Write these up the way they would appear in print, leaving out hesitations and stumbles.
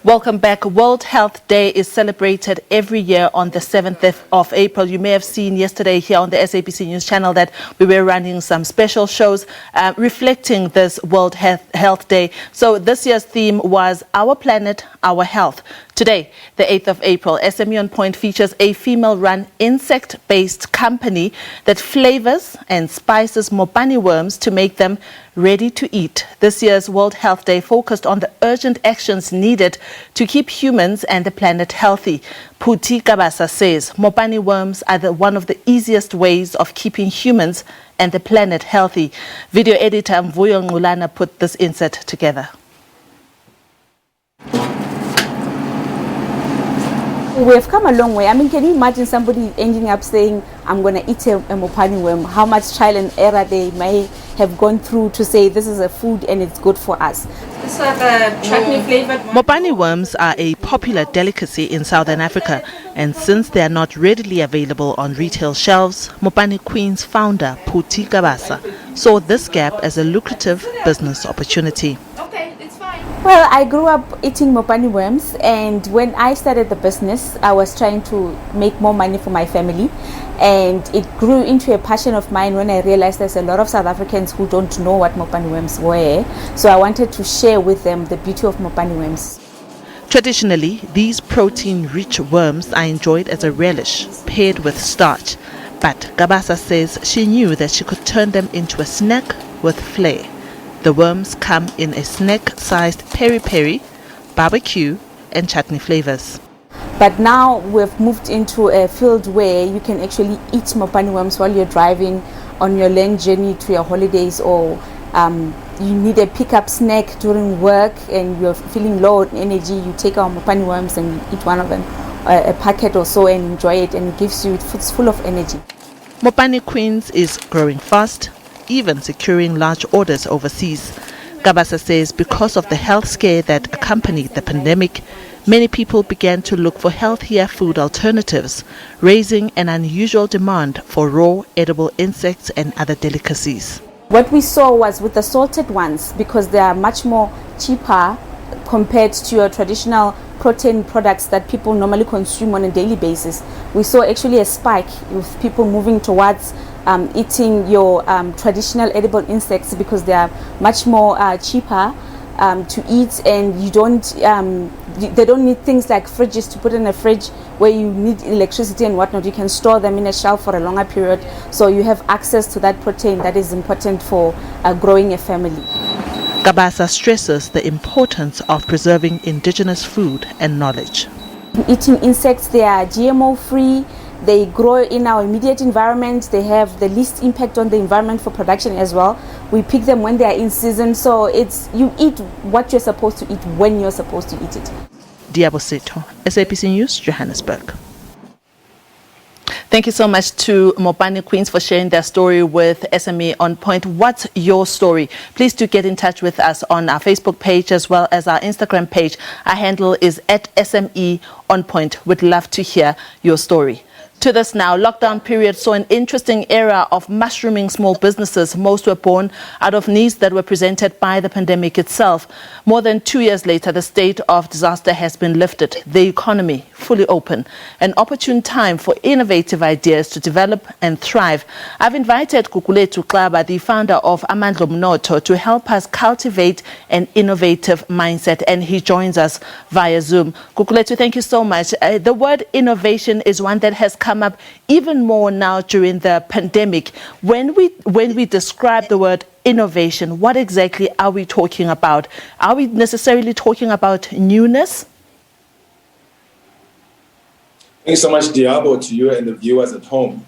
Welcome back. World Health Day is celebrated every year on the 7th of April. You may have seen yesterday here on the SABC News channel that we were running some special shows reflecting this World Health Day. So this year's theme was Our Planet, Our Health. Today, the 8th of April, SME On Point features a female-run insect-based company that flavors and spices mopani worms to make them ready to eat. This year's World Health Day focused on the urgent actions needed to keep humans and the planet healthy. Phuthi Kabasa says mopani worms are one of the easiest ways of keeping humans and the planet healthy. Video editor Mvuyo Ngulana put this insert together. We have come a long way. I mean, can you imagine somebody ending up saying, I'm going to eat a mopani worm? How much trial and error they may have gone through to say this is a food and it's good for us. This is a chutney flavored one. Mopani worms are a popular delicacy in Southern Africa, and since they are not readily available on retail shelves, Mopani Queen's founder, Phuthi Kabasa, saw this gap as a lucrative business opportunity. Well, I grew up eating mopani worms, and when I started the business, I was trying to make more money for my family, and it grew into a passion of mine when I realized there's a lot of South Africans who don't know what mopani worms were, so I wanted to share with them the beauty of mopani worms. Traditionally, these protein-rich worms are enjoyed as a relish, paired with starch, but Kabasa says she knew that she could turn them into a snack with flair. The worms come in a snack-sized peri-peri, barbecue and chutney flavors. But now we've moved into a field where you can actually eat mopani worms while you're driving on your land journey to your holidays, or you need a pick-up snack during work and you're feeling low on energy. You take our mopani worms and eat one of them, a packet or so, and enjoy it, and it gives you, it's full of energy. Mopani Queens is growing fast, even securing large orders overseas. Kabasa says because of the health scare that accompanied the pandemic, many people began to look for healthier food alternatives, raising an unusual demand for raw edible insects and other delicacies. What we saw was with the salted ones, because they are much more cheaper compared to your traditional protein products that people normally consume on a daily basis, we saw actually a spike with people moving towards eating your traditional edible insects, because they are much more cheaper to eat, and you don't they don't need things like fridges to put in a fridge where you need electricity and whatnot. You can store them in a shelf for a longer period, so you have access to that protein that is important for growing a family. Kabasa stresses the importance of preserving indigenous food and knowledge. Eating insects, they are GMO free. They grow in our immediate environment. They have the least impact on the environment for production as well. We pick them when they are in season, so it's you eat what you're supposed to eat when you're supposed to eat it. Liabo Setho, SABC News, Johannesburg. Thank you so much to Mopani Queens for sharing their story with SME On Point. What's your story? Please do get in touch with us on our Facebook page as well as our Instagram page. Our handle is @SME On Point. We'd love to hear your story. To this now, lockdown period saw an interesting era of mushrooming small businesses. Most were born out of needs that were presented by the pandemic itself. More than 2 years later, the state of disaster has been lifted, the economy fully open. An opportune time for innovative ideas to develop and thrive. I've invited Kukuletu Klaba, the founder of Amandla Mnotho, to help us cultivate an innovative mindset, and he joins us via Zoom. Kukuletu, thank you so much. The word innovation is one that has come up even more now during the pandemic. When we describe the word innovation, what exactly are we talking about? Are we necessarily talking about newness? Thanks so much, Liabo, to you and the viewers at home.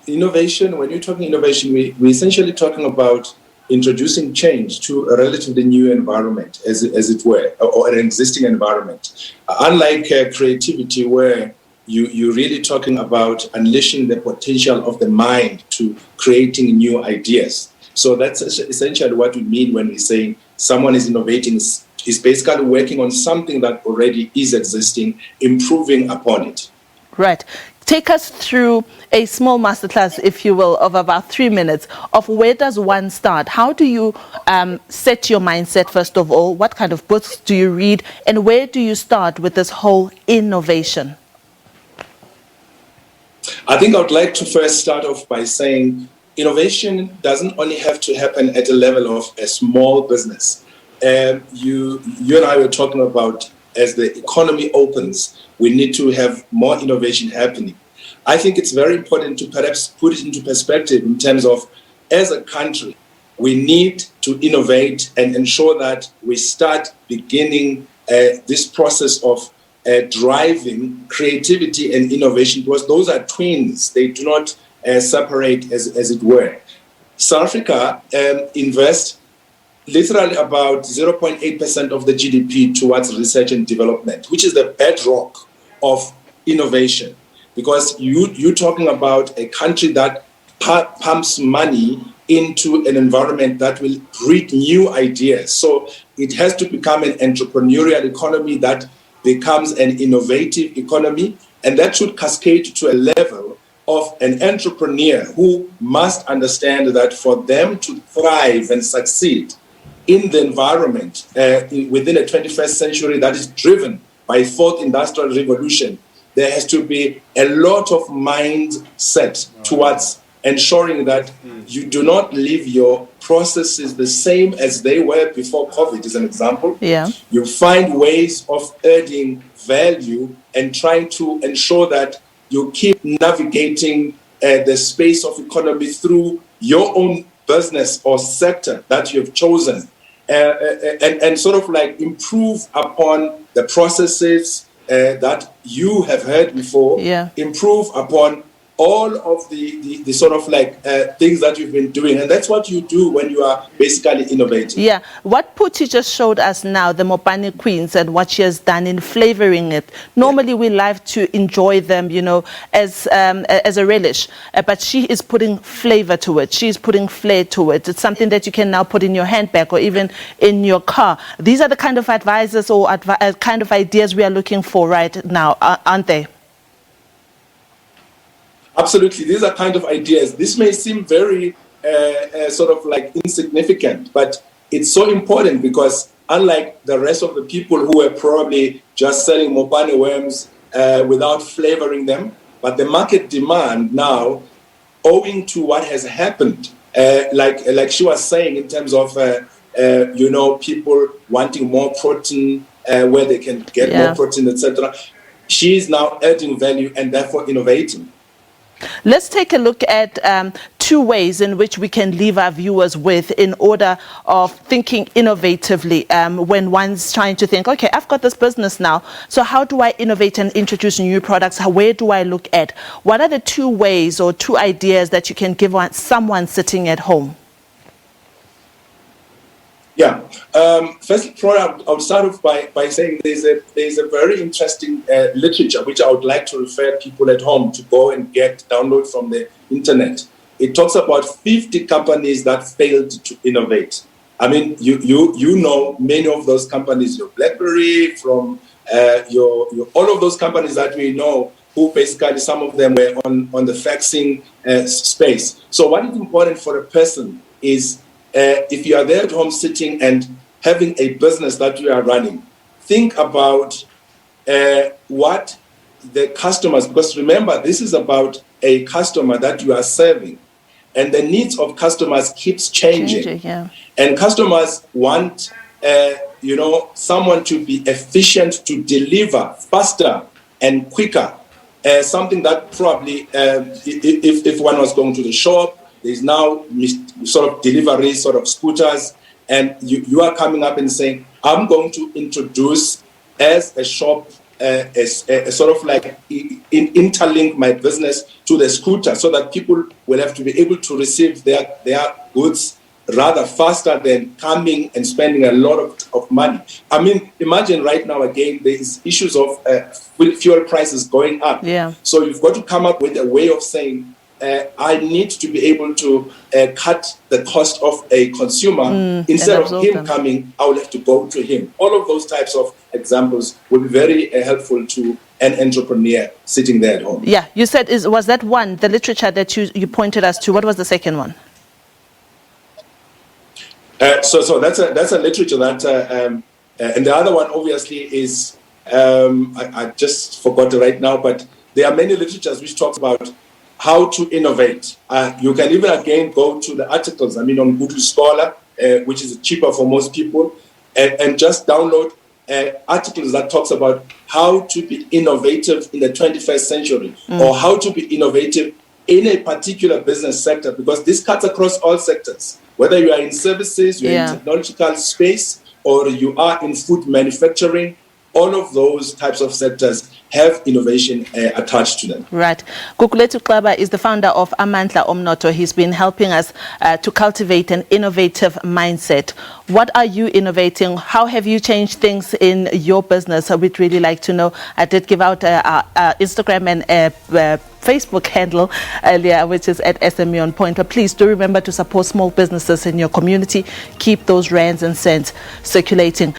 Innovation, when you're talking innovation, we're essentially talking about introducing change to a relatively new environment, as it were, or an existing environment. Unlike creativity, where you're really talking about unleashing the potential of the mind to creating new ideas. So that's essentially what we mean when we say someone is innovating, is basically working on something that already is existing, improving upon it. Right. Take us through a small masterclass, if you will, of about 3 minutes of where does one start? How do you set your mindset, first of all? What kind of books do you read? And where do you start with this whole innovation? I think I would like to first start off by saying innovation doesn't only have to happen at a level of a small business. You and I were talking about, as the economy opens, we need to have more innovation happening. I think it's very important to perhaps put it into perspective in terms of, as a country, we need to innovate and ensure that we start beginning this process of driving creativity and innovation, because those are twins. They do not separate, as it were. South Africa invests literally about 0.8% of the GDP towards research and development, which is the bedrock of innovation. Because you're talking about a country that pumps money into an environment that will breed new ideas. So it has to become an entrepreneurial economy that becomes an innovative economy, and that should cascade to a level of an entrepreneur who must understand that for them to thrive and succeed in the environment within a 21st century that is driven by fourth industrial revolution, there has to be a lot of mindset towards ensuring that you do not leave your processes the same as they were before COVID, as an example. Yeah. You find ways of adding value and trying to ensure that you keep navigating the space of economy through your own business or sector that you've chosen, and sort of like improve upon the processes that you have heard before, improve upon all of the sort of like things that you've been doing. And that's what you do when you are basically innovating. Yeah. What Phuthi just showed us now, the mopani queens, and what she has done in flavoring it. Normally we like to enjoy them, you know, as a relish, but she is putting flavor to it. She's putting flair to it. It's something that you can now put in your handbag or even in your car. These are the kind of advisors or kind of ideas we are looking for right now, aren't they? Absolutely. These are kind of ideas. This may seem very sort of like insignificant, but it's so important because unlike the rest of the people who were probably just selling mopani worms without flavoring them, but the market demand now, owing to what has happened, like she was saying in terms of, people wanting more protein, where they can get more protein, etc. She is now adding value and therefore innovating. Let's take a look at 2 ways in which we can leave our viewers with in order of thinking innovatively when one's trying to think, okay, I've got this business now, so how do I innovate and introduce new products? Where do I look at? What are the 2 ways or 2 ideas that you can give someone sitting at home? Yeah. First, I would start off by saying there's a very interesting literature which I would like to refer people at home to go and download from the internet. It talks about 50 companies that failed to innovate. I mean, you know many of those companies, your BlackBerry, from your all of those companies that we know, who basically some of them were on the faxing space. So what is important for a person is, if you are there at home sitting and having a business that you are running, think about what the customers, because remember, this is about a customer that you are serving, and the needs of customers keeps changing. And customers want, someone to be efficient, to deliver faster and quicker. Something that probably, if one was going to the shop, there's now sort of delivery sort of scooters, and you are coming up and saying, I'm going to introduce as a shop, a sort of like interlink my business to the scooter so that people will have to be able to receive their goods rather faster than coming and spending a lot of money. I mean, imagine right now, again, there is issues of fuel prices going up. So you've got to come up with a way of saying, I need to be able to cut the cost of a consumer. Instead of him coming, I will have to go to him. All of those types of examples will be very helpful to an entrepreneur sitting there at home. Yeah, you said, was that one, the literature that you pointed us to? What was the second one? So that's a literature that, and the other one obviously is, I just forgot it right now, but there are many literatures which talks about how to innovate. You can even again go to the articles, on Google Scholar, which is cheaper for most people, and just download articles that talks about how to be innovative in the 21st century, or how to be innovative in a particular business sector, because this cuts across all sectors. Whether you are in services, you're in technological space, or you are in food manufacturing, all of those types of sectors have innovation attached to them. Right. Gugulethu Xaba is the founder of Amandla Omnotho. He's been helping us to cultivate an innovative mindset. What are you innovating? How have you changed things in your business? We'd really like to know. I did give out our Instagram and Facebook handle earlier, which is at SME On Point. But please do remember to support small businesses in your community. Keep those rands and cents circulating.